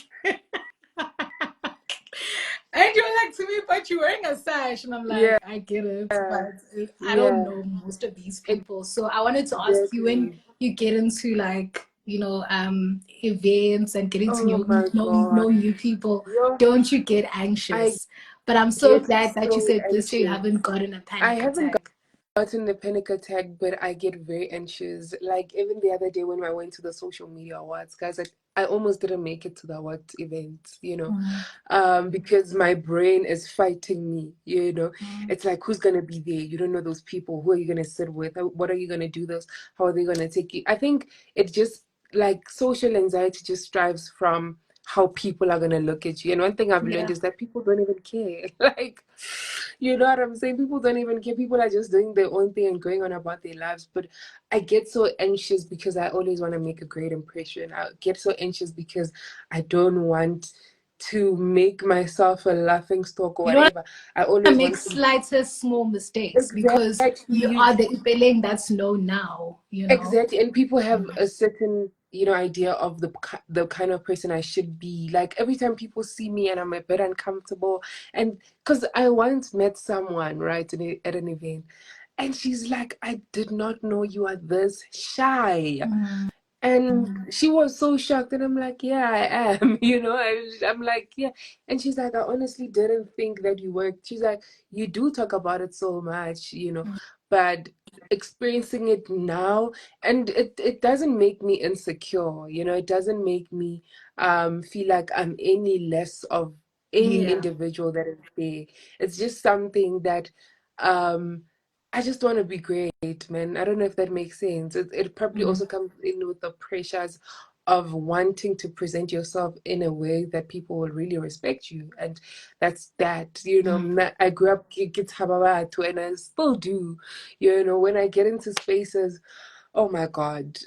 and you're like to me, but you're wearing a sash. And I'm yeah, like, I get it, but I don't yeah, know most of these people. So I wanted to ask you, when exactly. you get into like, events and getting to Oh my know God. new people, Yo, don't you get I anxious? But I'm so get glad that you so said this year you anxious. haven't gotten a I panic haven't attack. gotten the panic attack, but I get very anxious. Like even the other day when I went to the social media awards, guys, I almost didn't make it to the what event, Mm, because my brain is fighting me. mm. It's like, who's gonna be there? You don't know those people. Who are you gonna sit with? What are you gonna do this? How are they gonna take you? I think it just like social anxiety just strives from how people are gonna look at you. And one thing I've learned Yeah. is that people don't even care. Like, you know what I'm saying? People don't even care. People are just doing their own thing and going on about their lives. But I get so anxious because I always want to make a great impression. I get so anxious because I don't want to make myself a laughing stock or You don't whatever. I want to always make want to slightest small mistakes because exactly you are the Ipeleng that's known now, you know? exactly, and people have Mm, a certain idea of the kind of person I should be. Like every time people see me and I'm a bit uncomfortable, and because I once met someone right at an event, and she's like, "I did not know you are this shy." mm, And she was so shocked, and I'm like, yeah, I am. I'm like, yeah. And she's like, I honestly didn't think that you worked. She's like, you do talk about it so much, mm. but experiencing it now, and it doesn't make me insecure. It doesn't make me feel like I'm any less of any Yeah. individual that is there. It's just something that um I just want to be great, man. I don't know if that makes sense. It probably Mm, also comes in with the pressures of wanting to present yourself in a way that people will really respect you. And that's that. mm. I grew up too, and I still do. When I get into spaces, oh my God.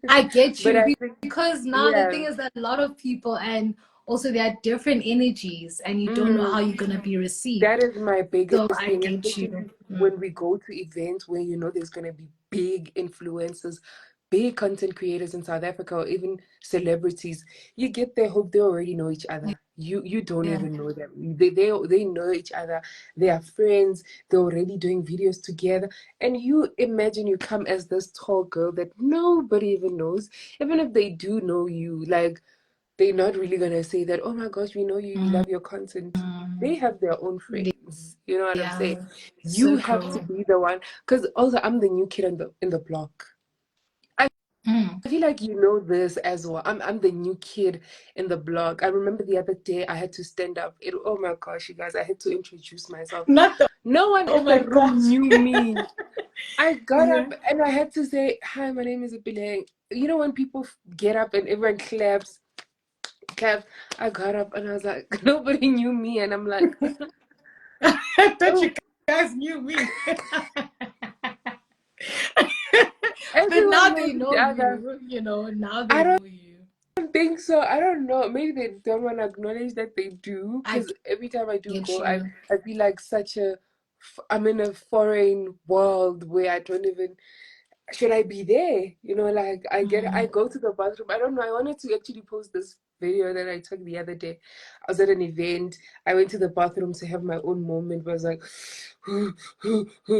I get But you I think, because now the yeah. thing is that a lot of people and also there are different energies and you don't know how Mm. you're gonna be received. That is my So biggest I thing, get you. especially Mm, when we go to events where there's going to be big influencers, big content creators in South Africa, or even celebrities. You get there, hope they already know each other. You don't yeah. even know them. They know each other. They are friends. They're already doing videos together. And you imagine you come as this tall girl that nobody even knows. Even if they do know you, like they're not really gonna say that, oh my gosh, we know you, we Mm, love your content. They mm. have their own friends. You know what I'm Yeah. saying? You So have to true. be the one, because also I'm the new kid in the block. I Mm. feel like you know this as well. I'm the new kid in the block. I remember the other day I had to stand up. Oh my gosh, you guys, I had to introduce myself. Not the No one oh in my the gosh. room knew me. I got Yeah. up and I had to say, hi, my name is Bileng. When people get up and everyone claps, Kev, I got up and I was like, nobody knew me. And I'm like, I thought oh, you guys knew me. But now everyone they knows each know other. you, now they I know you. don't think so. I don't know. Maybe they don't want to acknowledge that they do. I Because every time I do get go, I, you. I feel like I'm in a foreign world where I don't even should I be there? Like I Mm. go to the bathroom. I don't know. I wanted to actually post this video that I took the other day. I was at an event. I went to the bathroom to have my own moment. But I was like,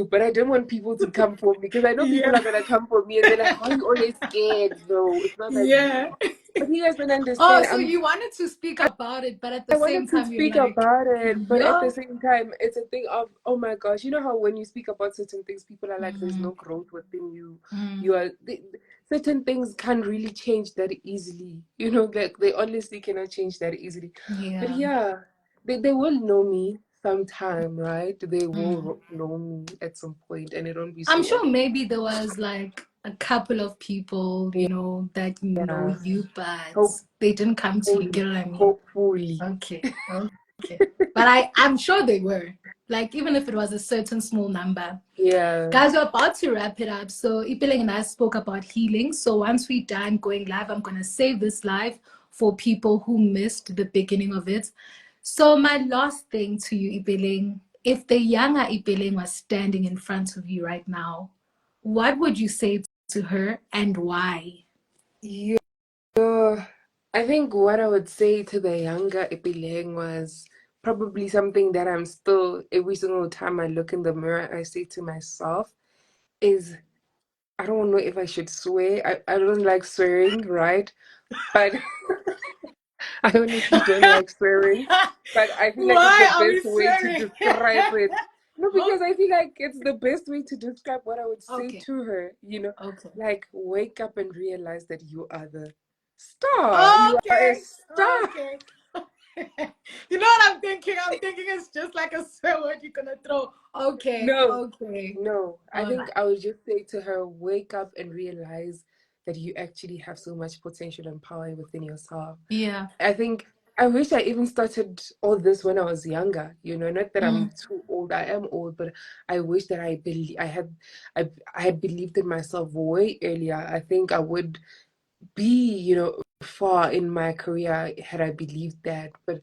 but I didn't want people to come for me because I know people are Yeah. gonna come for me and they're like, why are you always scared though? It's not that deep. Yeah. But you guys don't Oh, understand. so you wanted to speak about it, but at the I same wanted to time, you're speak like, about it, but at the yeah. same time, it's a thing of, oh my gosh, you know how when you speak about certain things, people are like, there's Mm, no growth within you. mm, You are certain things can't really change that easily. Like they honestly cannot change that easily. But yeah. yeah, they will know me sometime, right? They Mm. will know me at some point, and it won't be I'm so sure awkward. maybe there was like a couple of people, that know Yeah, you, but hope, they didn't come to you. hopefully, Get what I mean? hopefully, Okay. Okay. But I'm sure they were. Like, even if it was a certain small number. yeah. Guys, we're about to wrap it up. So Ipeling and I spoke about healing. So once we're done going live, I'm gonna save this live for people who missed the beginning of it. So my last thing to you, Ipeling, if the younger Ipeling was standing in front of you right now, what would you say to her and why? Yeah. So I think what I would say to the younger Ipileng was probably something that I'm still, every single time I look in the mirror, I say to myself is, I don't know if I should swear. I don't like swearing, right? But I honestly don't like swearing. But I feel like it's the Why are we best way to swearing? describe it. No, Oh, because I feel like it's the best way to describe what I would say okay. to her, Okay. like wake up and realize that you are the Star. You are a Okay, star. okay. You know what I'm thinking? I'm thinking it's just like a swear word you're gonna throw. Okay, No, okay. no. I All think right. I would just say to her, wake up and realize that you actually have so much potential and power within yourself. Yeah. I think I wish I even started all this when I was younger. Not that I'm Mm, too old. I am old, but I wish that I had believed in myself way earlier. I think I would be, far in my career had I believed that. But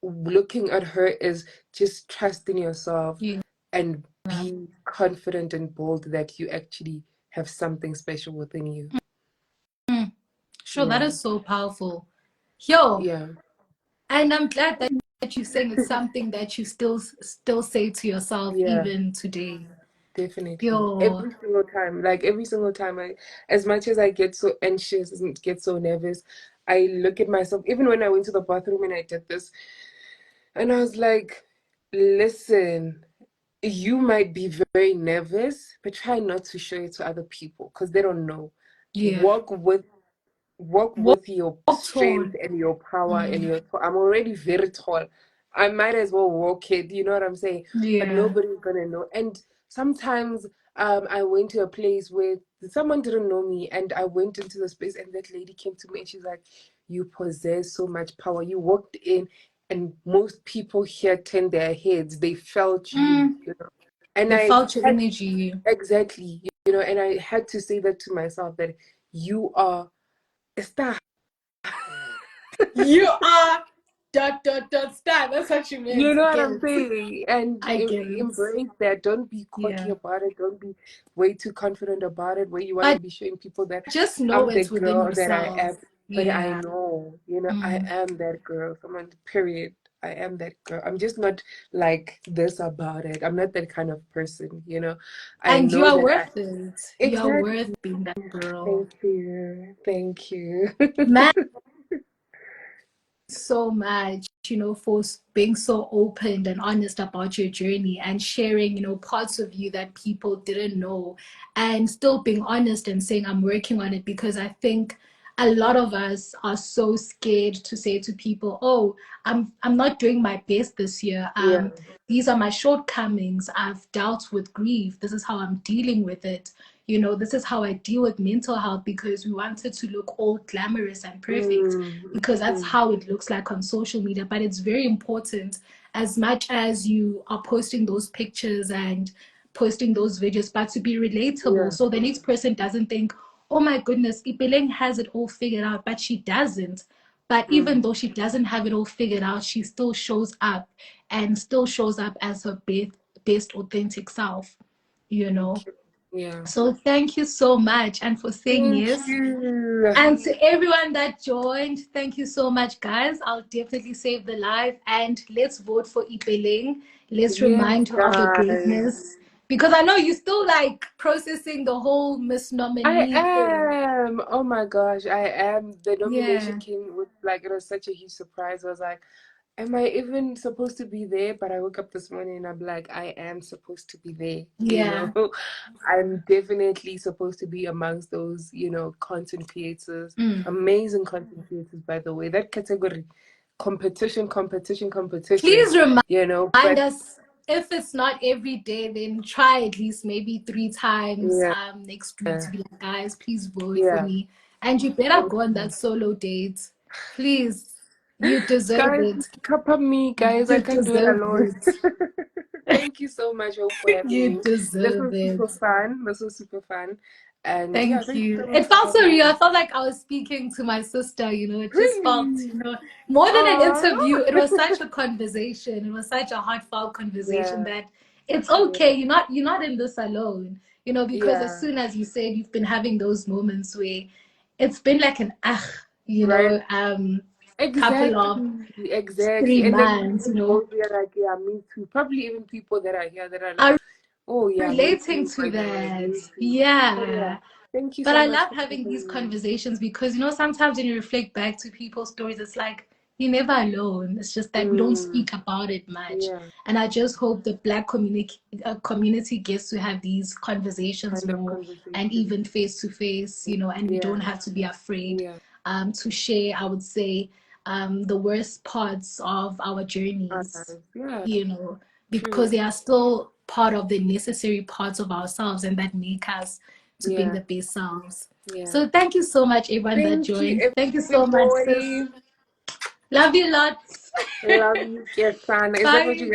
looking at her is just trust in yourself yeah. and be confident and bold that you actually have something special within you. Mm. Sure, that Yeah. is so powerful. Yo, Yeah. and I'm glad that you're saying it's something that you still say to yourself Yeah. even today. Definitely. Yo, Every single time. Like every single time as much as I get so anxious and get so nervous, I look at myself, even when I went to the bathroom and I did this, and I was like, listen, you might be very nervous, but try not to show it to other people because they don't know. yeah. Walk with work Walk, with your walk tall. strength and your power and Mm, I'm already very tall. I might as well walk it, you know what I'm saying? But yeah. nobody's gonna know. And sometimes I went to a place where someone didn't know me and I went into the space and that lady came to me and she's like, you possess so much power. You walked in and most people here turned their heads. They felt Mm, you. And they I felt your had energy. exactly, and I had to say that to myself that you are a star. You are star. That's what you You meant. know I what get I'm it. saying? And I get it. embrace that. Don't be cocky Yeah. about it. Don't be way too confident about it, where you want to But be showing people that just know I'm the it's within girl that I yourself. am. But I Yeah. know, I Mm. am that girl. Someone, period. I am that girl. I'm just not like this about it. I'm not that kind of person. I And you know are that I worth it. You are exactly. worth being that girl. Thank you. Thank you. Man, so much, for being so open and honest about your journey and sharing, parts of you that people didn't know and still being honest and saying, I'm working on it because I think a lot of us are so scared to say to people, oh, I'm not doing my best this year. Yeah. These are my shortcomings. I've dealt with grief. This is how I'm dealing with it. This is how I deal with mental health because we wanted to look all glamorous and perfect because that's Mm. how it looks like on social media. But it's very important, as much as you are posting those pictures and posting those videos, but to be relatable Yeah. so the next person doesn't think, oh my goodness, Ipeleng has it all figured out, but she doesn't. But even Mm. though she doesn't have it all figured out, she still shows up and still shows up as her best authentic self, you know. Thank you. Yeah. So thank you so much and for saying Thank yes. you. And to everyone that joined, thank you so much, guys. I'll definitely save the live and let's vote for Ipeling. Let's Yes, remind her of her guys. greatness. Because I know you're still like processing the whole Miss I Nominee thing. am. Oh my gosh, I am. The nomination Yeah. came with like it was such a huge surprise. I was like, am I even supposed to be there? But I woke up this morning and I'm like, I am supposed to be there, you Yeah. know. I'm definitely supposed to be amongst those, content creators, Mm. amazing content creators, by the way. That category, competition, competition, competition, Please remind but us if it's not every day, then try at least maybe 3 times yeah, next week to be like, guys, please vote for yeah. me. And you better go on that solo date. Please. You deserve Guys, it. cup up me, guys. I You can't do it deserve alone. it. Thank you so much, Hope, for having You me. This deserve was super it. fun. This was super fun. And yeah, Thank thank you you. so much It for felt so having real. I me. felt like I was speaking to my sister, It just felt, Really? more than an Aww. interview. It was such a conversation. It was such a heartfelt conversation Yeah, that it's yeah, okay. You're not in this alone. Because as yeah. soon as you said you've been having those moments where it's been like an Right? couple of Exactly, exactly. three And then months, people both be like, yeah, me too. Probably even people that are here that are like, are oh yeah, me relating too, to by the way, that. me too. So yeah, Yeah. thank you But so I much love for having these having me. conversations because, sometimes when you reflect back to people's stories, it's like you're never alone. It's just that we don't Mm, speak about it much. yeah, And I just hope the Black community gets to have these conversations kind of more and conversation. even face to face, and we Yeah, don't have to be afraid. yeah. to share, I would say, the worst parts of our journeys, Yeah, you know, because true. they are still part of the necessary parts of ourselves and that make us to being Yeah, the best selves. yeah. So thank you so much, everyone that Thank you, joined. Thank you so much, sis. everybody. Love you lots. Love you, Jessana. Is that what you Bye.